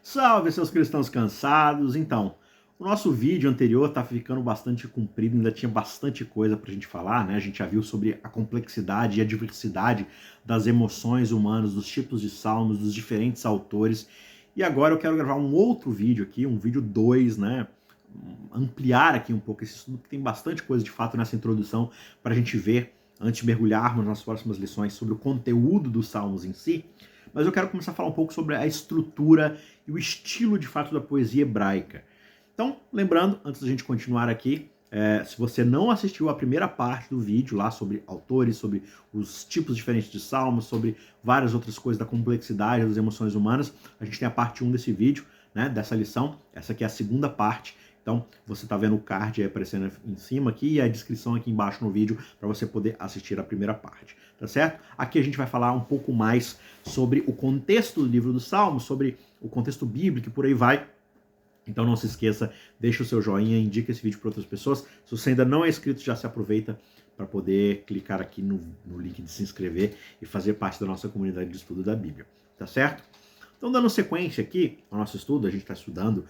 Salve, seus cristãos cansados! Então, o nosso vídeo anterior tá ficando bastante comprido, ainda tinha bastante coisa pra gente falar, né? A gente já viu sobre a complexidade e a diversidade das emoções humanas, dos tipos de salmos, dos diferentes autores. E agora eu quero gravar um outro vídeo aqui, um vídeo 2, né? Ampliar aqui um pouco esse estudo, porque tem bastante coisa de fato nessa introdução para a gente ver antes de mergulharmos nas próximas lições sobre o conteúdo dos salmos em si. Mas eu quero começar a falar um pouco sobre a estrutura e o estilo de fato da poesia hebraica. Então, lembrando, antes da gente continuar aqui, se você não assistiu a primeira parte do vídeo lá sobre autores, sobre os tipos diferentes de salmos, sobre várias outras coisas da complexidade das emoções humanas, a gente tem a parte 1 desse vídeo, né, dessa lição. Essa aqui é a segunda parte. Então, você está vendo o card aí aparecendo em cima aqui e a descrição aqui embaixo no vídeo para você poder assistir a primeira parte, tá certo? Aqui a gente vai falar um pouco mais sobre o contexto do livro dos Salmos, sobre o contexto bíblico e por aí vai. Então não se esqueça, deixa o seu joinha, indica esse vídeo para outras pessoas. Se você ainda não é inscrito, já se aproveita para poder clicar aqui no link de se inscrever e fazer parte da nossa comunidade de estudo da Bíblia, tá certo? Então, dando sequência aqui ao nosso estudo, a gente está estudando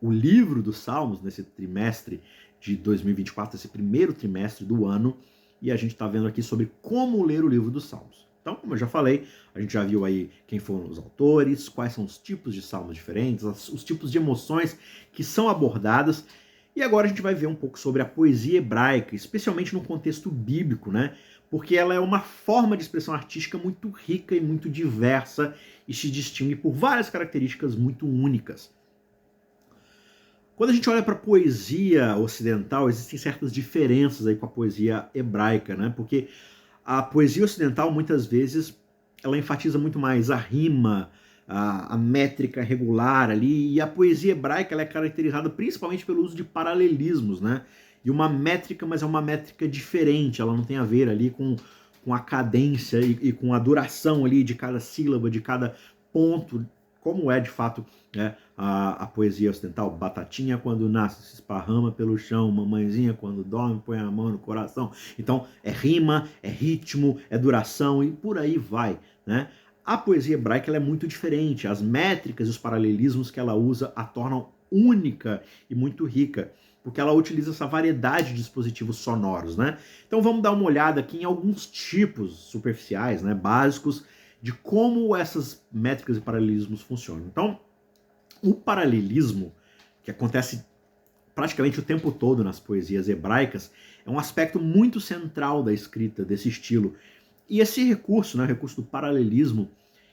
o livro dos Salmos nesse trimestre de 2024, esse primeiro trimestre do ano, e a gente está vendo aqui sobre como ler o livro dos Salmos. Então, como eu já falei, a gente já viu aí quem foram os autores, quais são os tipos de salmos diferentes, os tipos de emoções que são abordadas, e agora a gente vai ver um pouco sobre a poesia hebraica, especialmente no contexto bíblico, né? Porque ela é uma forma de expressão artística muito rica e muito diversa e se distingue por várias características muito únicas. Quando a gente olha para a poesia ocidental, existem certas diferenças aí com a poesia hebraica, né? Porque a poesia ocidental, muitas vezes, ela enfatiza muito mais a rima, a métrica regular ali, e a poesia hebraica ela é caracterizada principalmente pelo uso de paralelismos, né? E uma métrica, mas é uma métrica diferente, ela não tem a ver ali com a cadência e com a duração ali de cada sílaba, de cada ponto, como é de fato, né, a poesia ocidental. Batatinha quando nasce se esparrama pelo chão, mamãezinha quando dorme põe a mão no coração. Então é rima, é ritmo, é duração e por aí vai, né? A poesia hebraica ela é muito diferente, as métricas e os paralelismos que ela usa a tornam única e muito rica, porque ela utiliza essa variedade de dispositivos sonoros, né? Então vamos dar uma olhada aqui em alguns tipos superficiais, né, básicos, de como essas métricas e paralelismos funcionam. Então, o paralelismo, que acontece praticamente o tempo todo nas poesias hebraicas, é um aspecto muito central da escrita desse estilo. E esse recurso, né, o recurso do paralelismo,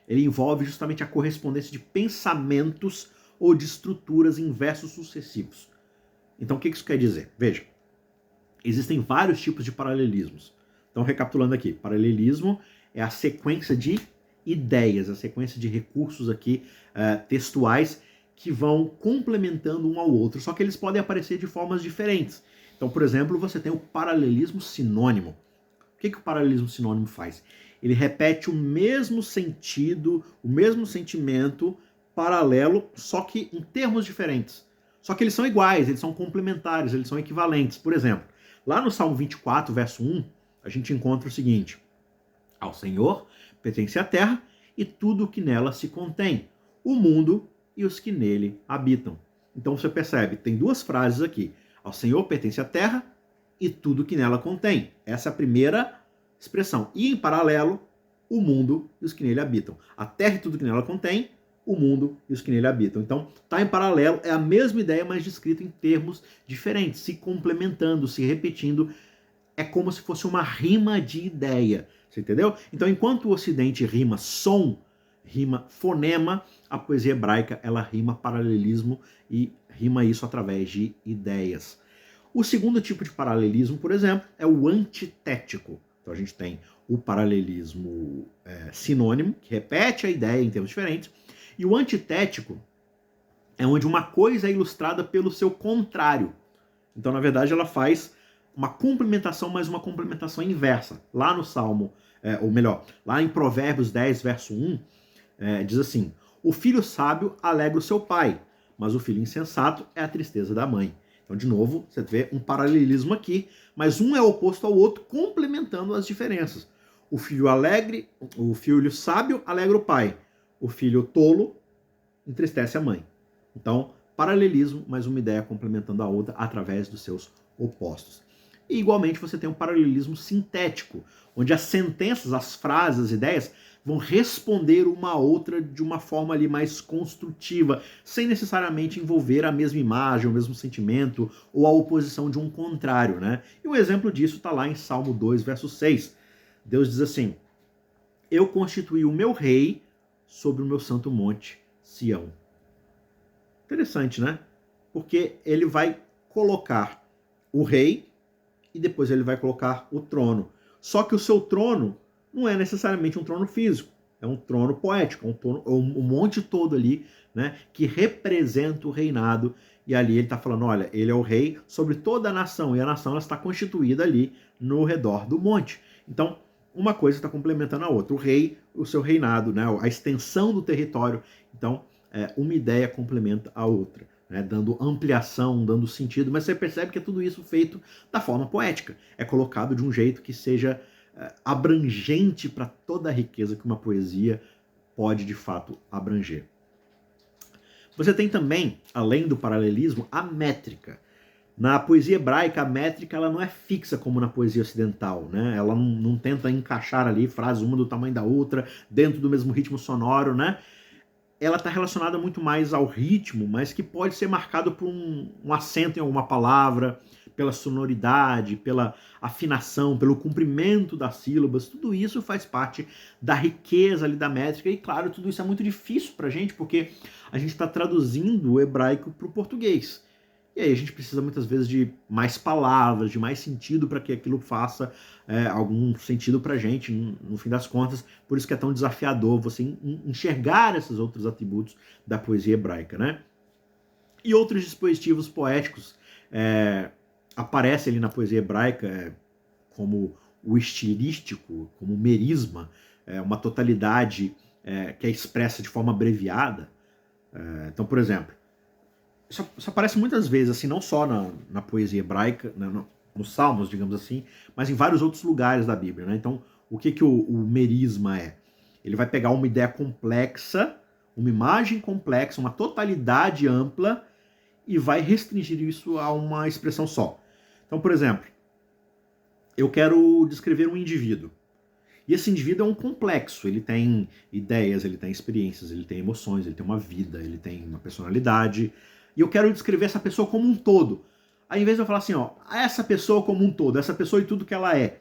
ele envolve justamente a correspondência de pensamentos ou de estruturas em versos sucessivos. Então, o que isso quer dizer? Veja, existem vários tipos de paralelismos. Então, recapitulando aqui, paralelismo é a sequência de ideias, a sequência de recursos aqui textuais que vão complementando um ao outro, só que eles podem aparecer de formas diferentes. Então, por exemplo, você tem o paralelismo sinônimo. O que o paralelismo sinônimo faz? Ele repete o mesmo sentido, o mesmo sentimento paralelo, só que em termos diferentes. Só que eles são iguais, eles são complementares, eles são equivalentes. Por exemplo, lá no Salmo 24, verso 1, a gente encontra o seguinte: ao Senhor pertence a terra e tudo o que nela se contém, o mundo e os que nele habitam. Então você percebe, tem duas frases aqui. Ao Senhor pertence a terra e tudo o que nela contém. Essa é a primeira expressão. E em paralelo, o mundo e os que nele habitam. A terra e tudo que nela contém, o mundo e os que nele habitam. Então, está em paralelo, é a mesma ideia, mas descrita em termos diferentes, se complementando, se repetindo. É como se fosse uma rima de ideia, você entendeu? Então, enquanto o Ocidente rima som, rima fonema, a poesia hebraica, ela rima paralelismo e rima isso através de ideias. O segundo tipo de paralelismo, por exemplo, é o antitético. Então, a gente tem o paralelismo sinônimo, que repete a ideia em termos diferentes, e o antitético é onde uma coisa é ilustrada pelo seu contrário. Então, na verdade, ela faz uma complementação, mas uma complementação inversa. Lá no Salmo, ou melhor, lá em Provérbios 10, verso 1, diz assim: o filho sábio alegra o seu pai, mas o filho insensato é a tristeza da mãe. Então, de novo, você vê um paralelismo aqui, mas um é oposto ao outro, complementando as diferenças. O filho sábio alegra o pai. O filho tolo entristece a mãe. Então, paralelismo, mas uma ideia complementando a outra através dos seus opostos. E igualmente você tem um paralelismo sintético, onde as sentenças, as frases, as ideias vão responder uma a outra de uma forma ali mais construtiva, sem necessariamente envolver a mesma imagem, o mesmo sentimento ou a oposição de um contrário, né? E um exemplo disso está lá em Salmo 2, verso 6. Deus diz assim: eu constituí o meu rei sobre o meu santo monte, Sião. Interessante, né? Porque ele vai colocar o rei e depois ele vai colocar o trono. Só que o seu trono não é necessariamente um trono físico, é um trono poético, um monte todo ali, né, que representa o reinado. E ali ele está falando, olha, ele é o rei sobre toda a nação, e a nação ela está constituída ali no redor do monte. Então, uma coisa está complementando a outra. O rei, o seu reinado, né, a extensão do território. Então, uma ideia complementa a outra, né, dando ampliação, dando sentido, mas você percebe que é tudo isso feito da forma poética. É colocado de um jeito que seja abrangente para toda a riqueza que uma poesia pode, de fato, abranger. Você tem também, além do paralelismo, a métrica. Na poesia hebraica, a métrica ela não é fixa como na poesia ocidental, né? Ela não tenta encaixar ali frases uma do tamanho da outra, dentro do mesmo ritmo sonoro, né? Ela está relacionada muito mais ao ritmo, mas que pode ser marcado por um acento em alguma palavra, pela sonoridade, pela afinação, pelo comprimento das sílabas. Tudo isso faz parte da riqueza ali da métrica. E claro, tudo isso é muito difícil para a gente, porque a gente está traduzindo o hebraico para o português. E aí a gente precisa muitas vezes de mais palavras, de mais sentido para que aquilo faça algum sentido para a gente, no fim das contas. Por isso que é tão desafiador você enxergar esses outros atributos da poesia hebraica, né? E outros dispositivos poéticos aparecem ali na poesia hebraica, como o estilístico, como o merisma, uma totalidade que é expressa de forma abreviada. Então, por exemplo, isso aparece muitas vezes, assim, não só na poesia hebraica, nos salmos, digamos assim, mas em vários outros lugares da Bíblia, né? Então, o que o merisma é? Ele vai pegar uma ideia complexa, uma imagem complexa, uma totalidade ampla e vai restringir isso a uma expressão só. Então, por exemplo, eu quero descrever um indivíduo. E esse indivíduo é um complexo, ele tem ideias, ele tem experiências, ele tem emoções, ele tem uma vida, ele tem uma personalidade. E eu quero descrever essa pessoa como um todo. Aí, em vez de eu falar assim, ó, essa pessoa como um todo, essa pessoa e tudo que ela é,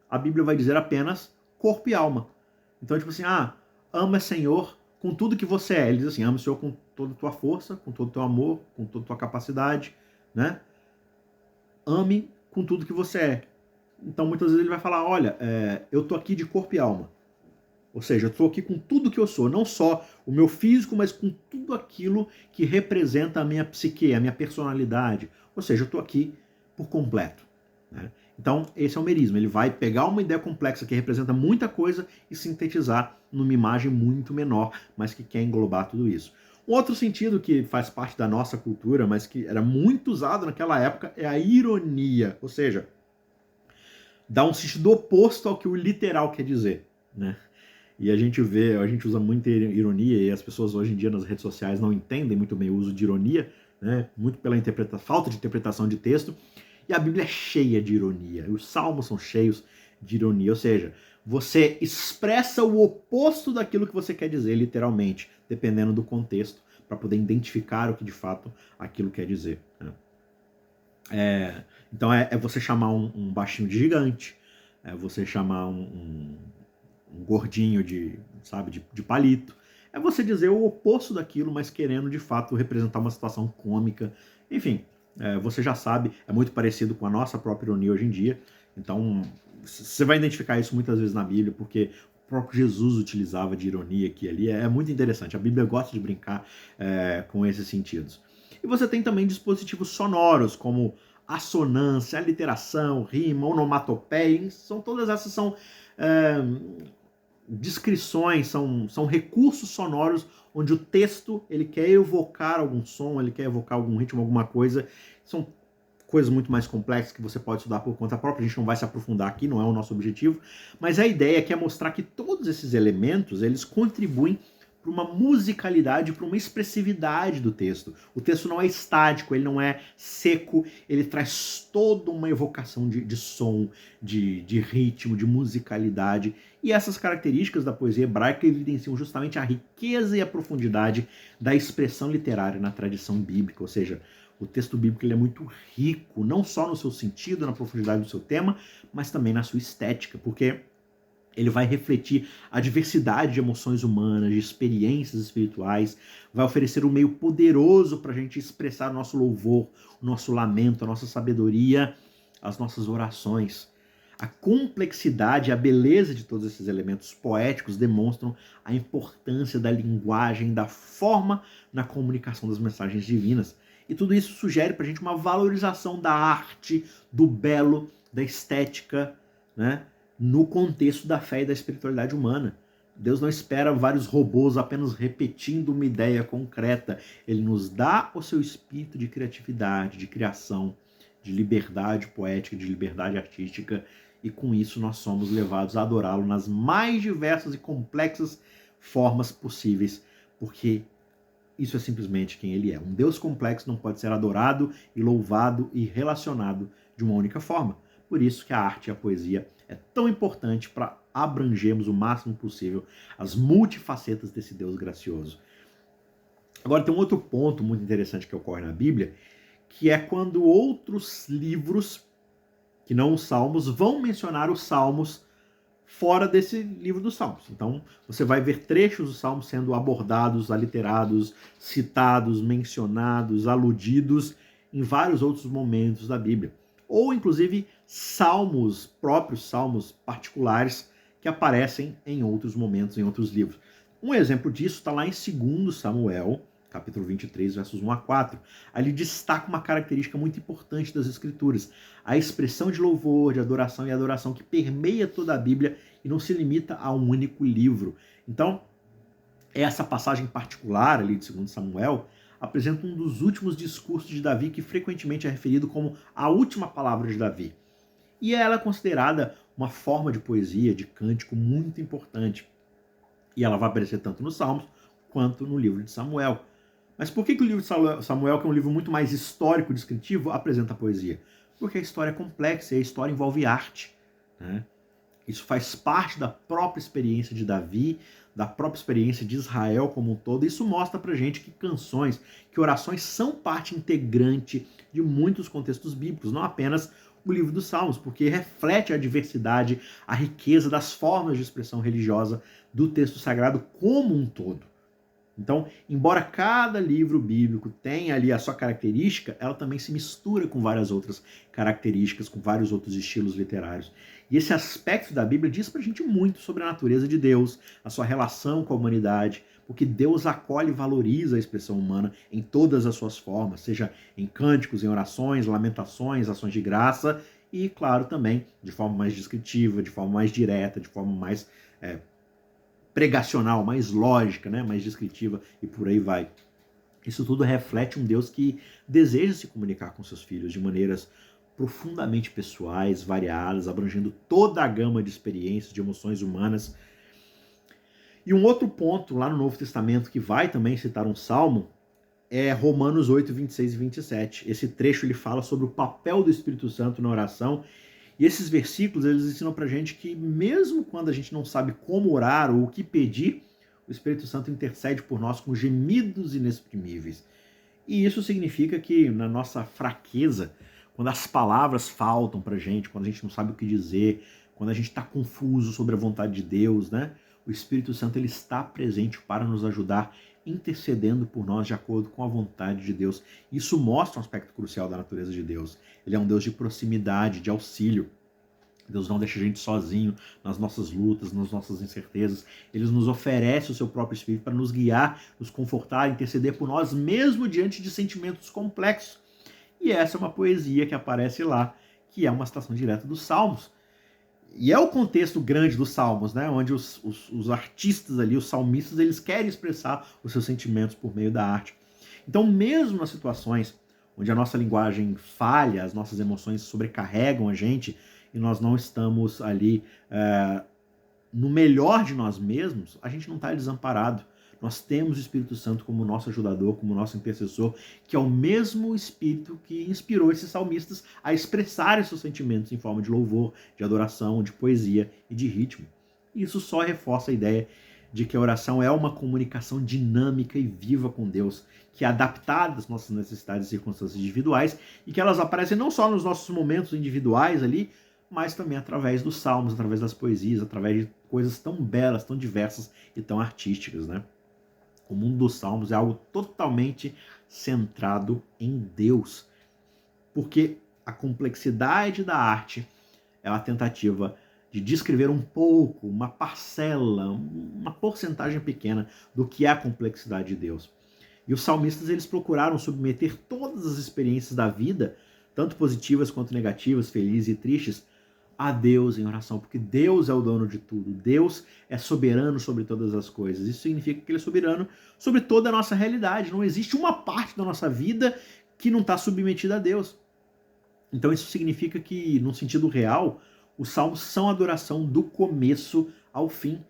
a Bíblia vai dizer apenas corpo e alma. Então, tipo assim, ama Senhor com tudo que você é. Ele diz assim, ama o Senhor com toda a tua força, com todo o teu amor, com toda a tua capacidade, né? Ame com tudo que você é. Então, muitas vezes ele vai falar, olha, eu tô aqui de corpo e alma. Ou seja, eu estou aqui com tudo que eu sou, não só o meu físico, mas com tudo aquilo que representa a minha psique, a minha personalidade. Ou seja, eu estou aqui por completo, né? Então, esse é o merisma. Ele vai pegar uma ideia complexa que representa muita coisa e sintetizar numa imagem muito menor, mas que quer englobar tudo isso. Um outro sentido que faz parte da nossa cultura, mas que era muito usado naquela época, é a ironia. Ou seja, dá um sentido oposto ao que o literal quer dizer, né? E a gente usa muita ironia, e as pessoas hoje em dia nas redes sociais não entendem muito bem o uso de ironia, né? Muito pela falta de interpretação de texto. E a Bíblia é cheia de ironia, os salmos são cheios de ironia, ou seja, você expressa o oposto daquilo que você quer dizer, literalmente, dependendo do contexto, para poder identificar o que de fato aquilo quer dizer, né? Então é você chamar um baixinho de gigante, é você chamar um gordinho de palito. É você dizer o oposto daquilo, mas querendo de fato representar uma situação cômica. Enfim, você já sabe, é muito parecido com a nossa própria ironia hoje em dia. Então, você vai identificar isso muitas vezes na Bíblia, porque o próprio Jesus utilizava de ironia aqui e ali. É muito interessante. A Bíblia gosta de brincar com esses sentidos. E você tem também dispositivos sonoros, como assonância, aliteração, rima, onomatopeia. Todas essas são descrições, são recursos sonoros onde o texto ele quer evocar algum som, ele quer evocar algum ritmo, alguma coisa. São coisas muito mais complexas que você pode estudar por conta própria, a gente não vai se aprofundar aqui, não é o nosso objetivo, mas a ideia é mostrar que todos esses elementos, eles contribuem para uma musicalidade, para uma expressividade do texto. O texto não é estático, ele não é seco, ele traz toda uma evocação de som, de ritmo, de musicalidade. E essas características da poesia hebraica evidenciam justamente a riqueza e a profundidade da expressão literária na tradição bíblica, ou seja, o texto bíblico ele é muito rico, não só no seu sentido, na profundidade do seu tema, mas também na sua estética, porque ele vai refletir a diversidade de emoções humanas, de experiências espirituais, vai oferecer um meio poderoso para a gente expressar o nosso louvor, o nosso lamento, a nossa sabedoria, as nossas orações. A complexidade e a beleza de todos esses elementos poéticos demonstram a importância da linguagem, da forma na comunicação das mensagens divinas. E tudo isso sugere para a gente uma valorização da arte, do belo, da estética, né? No contexto da fé e da espiritualidade humana. Deus não espera vários robôs apenas repetindo uma ideia concreta. Ele nos dá o seu espírito de criatividade, de criação, de liberdade poética, de liberdade artística, e com isso nós somos levados a adorá-lo nas mais diversas e complexas formas possíveis, porque isso é simplesmente quem ele é. Um Deus complexo não pode ser adorado e louvado e relacionado de uma única forma. Por isso que a arte e a poesia é tão importante para abrangermos o máximo possível as multifacetas desse Deus gracioso. Agora tem um outro ponto muito interessante que ocorre na Bíblia, que é quando outros livros, que não os Salmos, vão mencionar os Salmos fora desse livro dos Salmos. Então, você vai ver trechos dos Salmos sendo abordados, aliterados, citados, mencionados, aludidos em vários outros momentos da Bíblia. Ou, inclusive, salmos, próprios salmos particulares que aparecem em outros momentos, em outros livros. Um exemplo disso está lá em 2 Samuel, capítulo 23, versos 1 a 4. Ali destaca uma característica muito importante das Escrituras, a expressão de louvor, de adoração e adoração que permeia toda a Bíblia e não se limita a um único livro. Então, essa passagem particular ali de 2 Samuel apresenta um dos últimos discursos de Davi que frequentemente é referido como a última palavra de Davi. E ela é considerada uma forma de poesia, de cântico muito importante. E ela vai aparecer tanto nos Salmos quanto no livro de Samuel. Mas por que o livro de Samuel, que é um livro muito mais histórico, descritivo, apresenta poesia? Porque a história é complexa e a história envolve arte, né? Isso faz parte da própria experiência de Davi, da própria experiência de Israel como um todo. Isso mostra pra gente que canções, que orações são parte integrante de muitos contextos bíblicos, não apenas o livro dos Salmos, porque reflete a diversidade, a riqueza das formas de expressão religiosa do texto sagrado como um todo. Então, embora cada livro bíblico tenha ali a sua característica, ela também se mistura com várias outras características, com vários outros estilos literários. E esse aspecto da Bíblia diz pra gente muito sobre a natureza de Deus, a sua relação com a humanidade, porque Deus acolhe e valoriza a expressão humana em todas as suas formas, seja em cânticos, em orações, lamentações, ações de graça e, claro, também de forma mais descritiva, de forma mais direta, de forma mais pregacional, mais lógica, né? Mais descritiva e por aí vai. Isso tudo reflete um Deus que deseja se comunicar com seus filhos de maneiras profundamente pessoais, variadas, abrangendo toda a gama de experiências, de emoções humanas. E um outro ponto lá no Novo Testamento que vai também citar um salmo é Romanos 8, 26 e 27. Esse trecho ele fala sobre o papel do Espírito Santo na oração. E esses versículos, eles ensinam pra gente que mesmo quando a gente não sabe como orar ou o que pedir, o Espírito Santo intercede por nós com gemidos inexprimíveis. E isso significa que na nossa fraqueza, quando as palavras faltam pra gente, quando a gente não sabe o que dizer, quando a gente está confuso sobre a vontade de Deus, né? O Espírito Santo ele está presente para nos ajudar, intercedendo por nós de acordo com a vontade de Deus. Isso mostra um aspecto crucial da natureza de Deus. Ele é um Deus de proximidade, de auxílio. Deus não deixa a gente sozinho nas nossas lutas, nas nossas incertezas. Ele nos oferece o seu próprio Espírito para nos guiar, nos confortar, interceder por nós, mesmo diante de sentimentos complexos. E essa é uma poesia que aparece lá, que é uma citação direta dos Salmos. E é o contexto grande dos Salmos, né? Onde os artistas ali, os salmistas, eles querem expressar os seus sentimentos por meio da arte. Então, mesmo nas situações onde a nossa linguagem falha, as nossas emoções sobrecarregam a gente e nós não estamos ali no melhor de nós mesmos, a gente não está desamparado. Nós temos o Espírito Santo como nosso ajudador, como nosso intercessor, que é o mesmo Espírito que inspirou esses salmistas a expressarem seus sentimentos em forma de louvor, de adoração, de poesia e de ritmo. Isso só reforça a ideia de que a oração é uma comunicação dinâmica e viva com Deus, que é adaptada às nossas necessidades e circunstâncias individuais, e que elas aparecem não só nos nossos momentos individuais ali, mas também através dos salmos, através das poesias, através de coisas tão belas, tão diversas e tão artísticas, né? O mundo dos salmos é algo totalmente centrado em Deus, porque a complexidade da arte é uma tentativa de descrever um pouco, uma parcela, uma porcentagem pequena do que é a complexidade de Deus. E os salmistas eles procuraram submeter todas as experiências da vida, tanto positivas quanto negativas, felizes e tristes, a Deus em oração, porque Deus é o dono de tudo, Deus é soberano sobre todas as coisas. Isso significa que Ele é soberano sobre toda a nossa realidade. Não existe uma parte da nossa vida que não está submetida a Deus. Então isso significa que, num sentido real, os salmos são adoração do começo ao fim.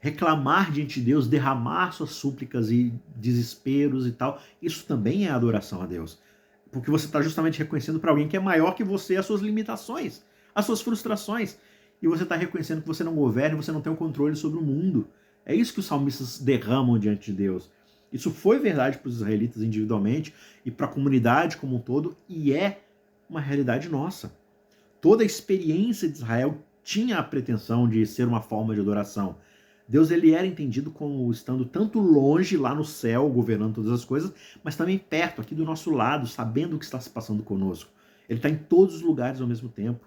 Reclamar diante de Deus, derramar suas súplicas e desesperos e tal, isso também é adoração a Deus. Porque você está justamente reconhecendo para alguém que é maior que você as suas limitações, as suas frustrações. E você está reconhecendo que você não governa, você não tem o controle sobre o mundo. É isso que os salmistas derramam diante de Deus. Isso foi verdade para os israelitas individualmente e para a comunidade como um todo, e é uma realidade nossa. Toda a experiência de Israel tinha a pretensão de ser uma forma de adoração. Deus ele era entendido como estando tanto longe lá no céu, governando todas as coisas, mas também perto, aqui do nosso lado, sabendo o que está se passando conosco. Ele está em todos os lugares ao mesmo tempo.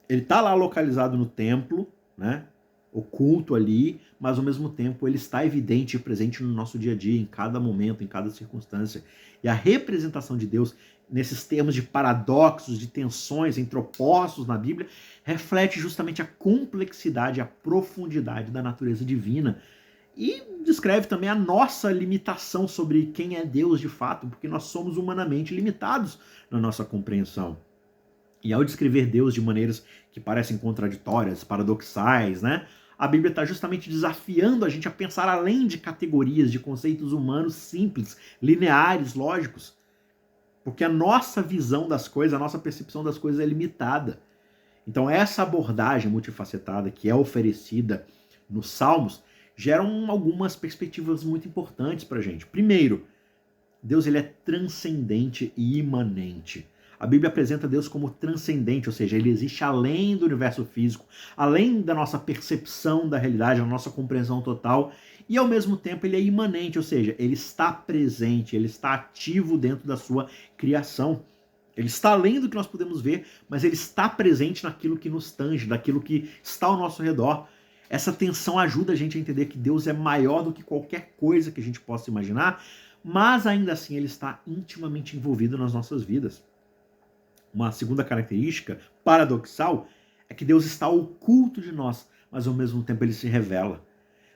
Ele está lá localizado no templo, né? Oculto ali, mas ao mesmo tempo ele está evidente e presente no nosso dia a dia, em cada momento, em cada circunstância. E a representação de Deus nesses termos de paradoxos, de tensões entre opostos na Bíblia, reflete justamente a complexidade, a profundidade da natureza divina. E descreve também a nossa limitação sobre quem é Deus de fato, porque nós somos humanamente limitados na nossa compreensão. E ao descrever Deus de maneiras que parecem contraditórias, paradoxais, né? A Bíblia está justamente desafiando a gente a pensar além de categorias, de conceitos humanos simples, lineares, lógicos. Porque a nossa visão das coisas, a nossa percepção das coisas é limitada. Então essa abordagem multifacetada que é oferecida nos Salmos geram algumas perspectivas muito importantes para a gente. Primeiro, Deus ele é transcendente e imanente. A Bíblia apresenta Deus como transcendente, ou seja, ele existe além do universo físico, além da nossa percepção da realidade, da nossa compreensão total, e ao mesmo tempo ele é imanente, ou seja, ele está presente, ele está ativo dentro da sua criação. Ele está além do que nós podemos ver, mas ele está presente naquilo que nos tange, daquilo que está ao nosso redor. Essa tensão ajuda a gente a entender que Deus é maior do que qualquer coisa que a gente possa imaginar, mas ainda assim ele está intimamente envolvido nas nossas vidas. Uma segunda característica paradoxal é que Deus está oculto de nós, mas ao mesmo tempo ele se revela.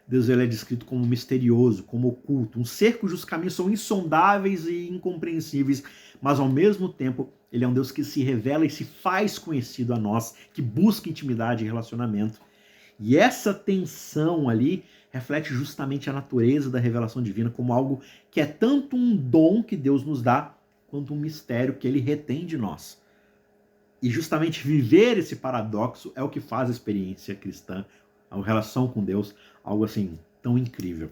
Deus ele é descrito como misterioso, como oculto, um ser cujos caminhos são insondáveis e incompreensíveis, mas ao mesmo tempo ele é um Deus que se revela e se faz conhecido a nós, que busca intimidade e relacionamento. E essa tensão ali reflete justamente a natureza da revelação divina como algo que é tanto um dom que Deus nos dá, quanto um mistério que ele retém de nós. E justamente viver esse paradoxo é o que faz a experiência cristã, a relação com Deus, algo assim tão incrível.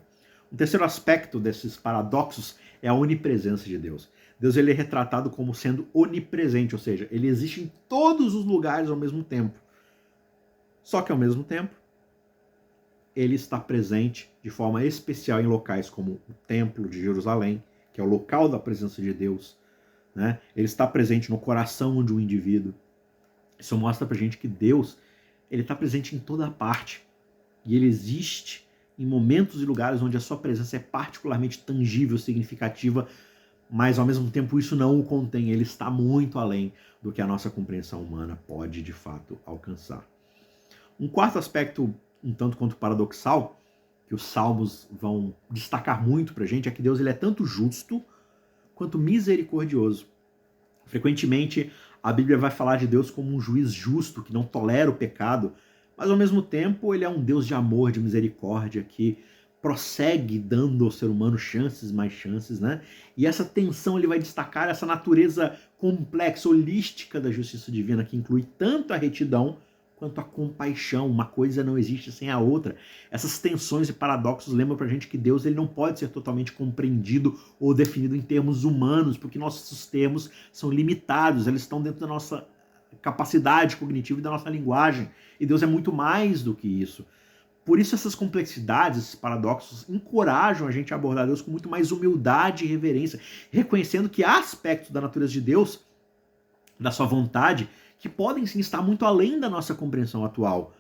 Um terceiro aspecto desses paradoxos é a onipresença de Deus. Deus ele é retratado como sendo onipresente, ou seja, ele existe em todos os lugares ao mesmo tempo. Só que ao mesmo tempo, ele está presente de forma especial em locais como o Templo de Jerusalém, que é o local da presença de Deus, né? Ele está presente no coração de um indivíduo. Isso mostra pra gente que Deus ele está presente em toda parte. E ele existe em momentos e lugares onde a sua presença é particularmente tangível, significativa, mas ao mesmo tempo isso não o contém. Ele está muito além do que a nossa compreensão humana pode de fato alcançar. Um quarto aspecto, um tanto quanto paradoxal, que os salmos vão destacar muito pra gente, é que Deus ele é tanto justo quanto misericordioso. Frequentemente, a Bíblia vai falar de Deus como um juiz justo, que não tolera o pecado, mas ao mesmo tempo ele é um Deus de amor, de misericórdia, que prossegue dando ao ser humano chances, mais chances, né? E essa tensão ele vai destacar essa natureza complexa, holística da justiça divina, que inclui tanto a retidão quanto a compaixão. Uma coisa não existe sem a outra. Essas tensões e paradoxos lembram pra gente que Deus ele não pode ser totalmente compreendido ou definido em termos humanos, porque nossos termos são limitados, eles estão dentro da nossa capacidade cognitiva e da nossa linguagem. E Deus é muito mais do que isso. Por isso essas complexidades, esses paradoxos encorajam a gente a abordar Deus com muito mais humildade e reverência, reconhecendo que há aspectos da natureza de Deus, da sua vontade, que podem sim estar muito além da nossa compreensão atual,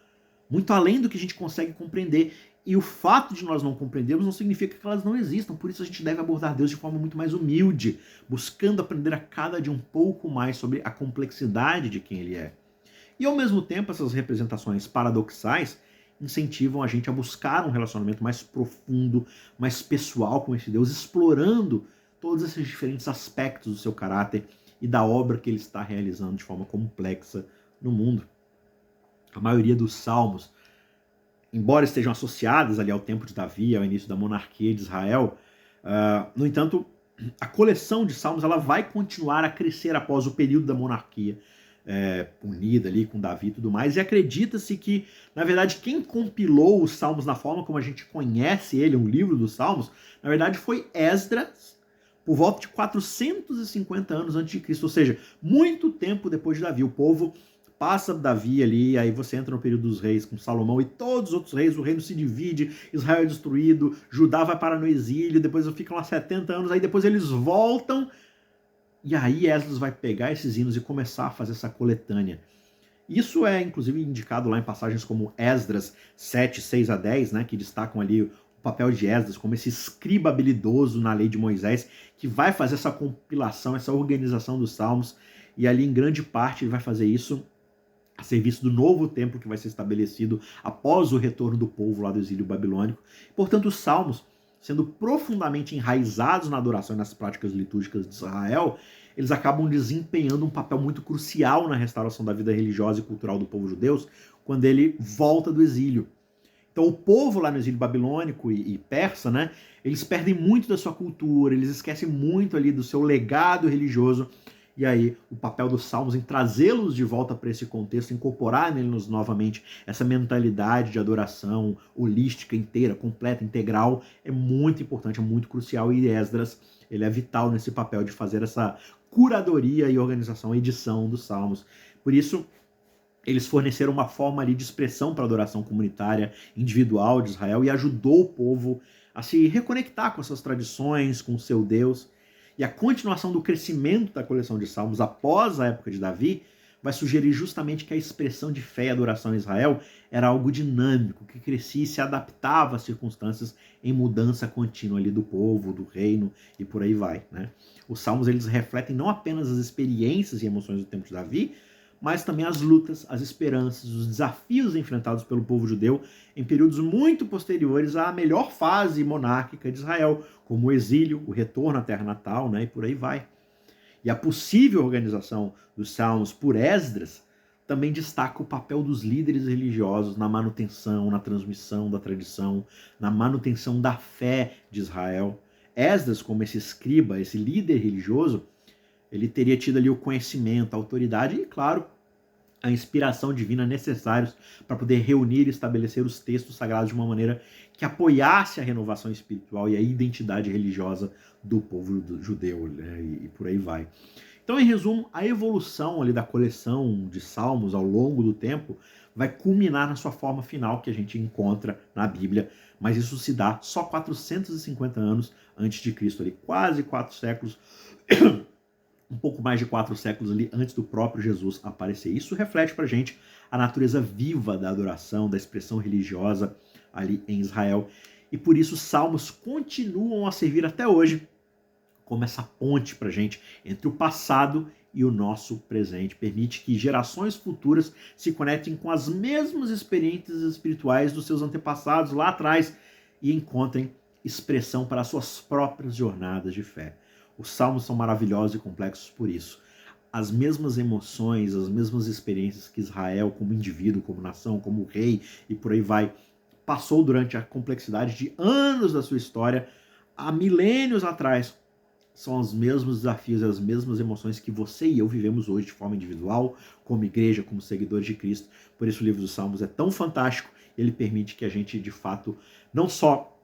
muito além do que a gente consegue compreender. E o fato de nós não compreendermos não significa que elas não existam, por isso a gente deve abordar Deus de forma muito mais humilde, buscando aprender a cada dia um pouco mais sobre a complexidade de quem Ele é. E ao mesmo tempo, essas representações paradoxais incentivam a gente a buscar um relacionamento mais profundo, mais pessoal com esse Deus, explorando todos esses diferentes aspectos do seu caráter e da obra que ele está realizando de forma complexa no mundo. A maioria dos salmos, embora estejam associados ali ao tempo de Davi, ao início da monarquia de Israel, no entanto, a coleção de salmos ela vai continuar a crescer após o período da monarquia, unida ali com Davi e tudo mais, e acredita-se que, na verdade, quem compilou os Salmos na forma como a gente conhece ele, um livro dos Salmos, na verdade foi Esdras, por volta de 450 anos antes de Cristo, ou seja, muito tempo depois de Davi. O povo passa Davi ali, aí você entra no período dos reis com Salomão e todos os outros reis, o reino se divide, Israel é destruído, Judá vai parar no exílio, depois ficam lá 70 anos, aí depois eles voltam. E aí Esdras vai pegar esses hinos e começar a fazer essa coletânea. Isso é, inclusive, indicado lá em passagens como Esdras 7, 6 a 10, né, que destacam ali o papel de Esdras como esse escriba habilidoso na lei de Moisés, que vai fazer essa compilação, essa organização dos salmos, e ali, em grande parte, ele vai fazer isso a serviço do novo templo que vai ser estabelecido após o retorno do povo lá do exílio babilônico. Portanto, os salmos, sendo profundamente enraizados na adoração e nas práticas litúrgicas de Israel, eles acabam desempenhando um papel muito crucial na restauração da vida religiosa e cultural do povo judeu quando ele volta do exílio. Então o povo lá no exílio babilônico e persa, né, eles perdem muito da sua cultura, eles esquecem muito ali do seu legado religioso. E aí, o papel dos salmos em trazê-los de volta para esse contexto, incorporar neles novamente essa mentalidade de adoração holística, inteira, completa, integral, é muito importante, é muito crucial. E Esdras, ele é vital nesse papel de fazer essa curadoria e organização, edição dos salmos. Por isso, eles forneceram uma forma ali de expressão para a adoração comunitária, individual de Israel e ajudou o povo a se reconectar com essas tradições, com o seu Deus. E a continuação do crescimento da coleção de salmos após a época de Davi vai sugerir justamente que a expressão de fé e adoração em Israel era algo dinâmico, que crescia e se adaptava às circunstâncias em mudança contínua ali do povo, do reino e por aí vai, né? Os salmos eles refletem não apenas as experiências e emoções do tempo de Davi, mas também as lutas, as esperanças, os desafios enfrentados pelo povo judeu em períodos muito posteriores à melhor fase monárquica de Israel, como o exílio, o retorno à terra natal, né, e por aí vai. E a possível organização dos salmos por Esdras também destaca o papel dos líderes religiosos na manutenção, na transmissão da tradição, na manutenção da fé de Israel. Esdras, como esse escriba, esse líder religioso, ele teria tido ali o conhecimento, a autoridade e, claro, a inspiração divina necessários para poder reunir e estabelecer os textos sagrados de uma maneira que apoiasse a renovação espiritual e a identidade religiosa do povo judeu, né? E por aí vai. Então, em resumo, a evolução ali da coleção de salmos ao longo do tempo vai culminar na sua forma final que a gente encontra na Bíblia, mas isso se dá só 450 anos antes de Cristo, ali, quase 4 séculos um pouco mais de 4 séculos ali antes do próprio Jesus aparecer. Isso reflete pra gente a natureza viva da adoração, da expressão religiosa ali em Israel. E por isso os salmos continuam a servir até hoje como essa ponte pra gente entre o passado e o nosso presente. Permite que gerações futuras se conectem com as mesmas experiências espirituais dos seus antepassados lá atrás e encontrem expressão para as suas próprias jornadas de fé. Os salmos são maravilhosos e complexos por isso. As mesmas emoções, as mesmas experiências que Israel, como indivíduo, como nação, como rei e por aí vai, passou durante a complexidade de anos da sua história, há milênios atrás, são os mesmos desafios, as mesmas emoções que você e eu vivemos hoje de forma individual, como igreja, como seguidores de Cristo. Por isso o livro dos Salmos é tão fantástico, ele permite que a gente, de fato, não só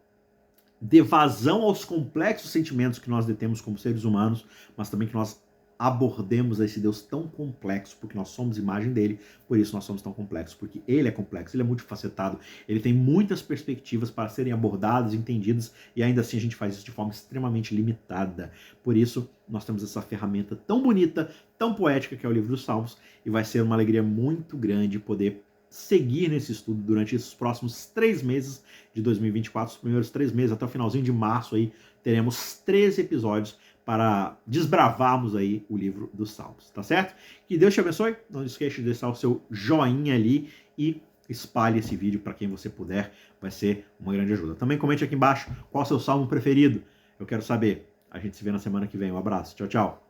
dê vazão aos complexos sentimentos que nós detemos como seres humanos, mas também que nós abordemos esse Deus tão complexo, porque nós somos imagem dele, por isso nós somos tão complexos, porque ele é complexo, ele é multifacetado, ele tem muitas perspectivas para serem abordadas, entendidas, e ainda assim a gente faz isso de forma extremamente limitada. Por isso, nós temos essa ferramenta tão bonita, tão poética, que é o livro dos Salmos, e vai ser uma alegria muito grande poder seguir nesse estudo durante esses próximos 3 meses de 2024, os primeiros 3 meses, até o finalzinho de março aí, teremos 13 episódios para desbravarmos aí o livro dos Salmos, tá certo? Que Deus te abençoe, não esqueça de deixar o seu joinha ali e espalhe esse vídeo para quem você puder, vai ser uma grande ajuda. Também comente aqui embaixo qual é o seu salmo preferido, eu quero saber. A gente se vê na semana que vem, um abraço, tchau, tchau.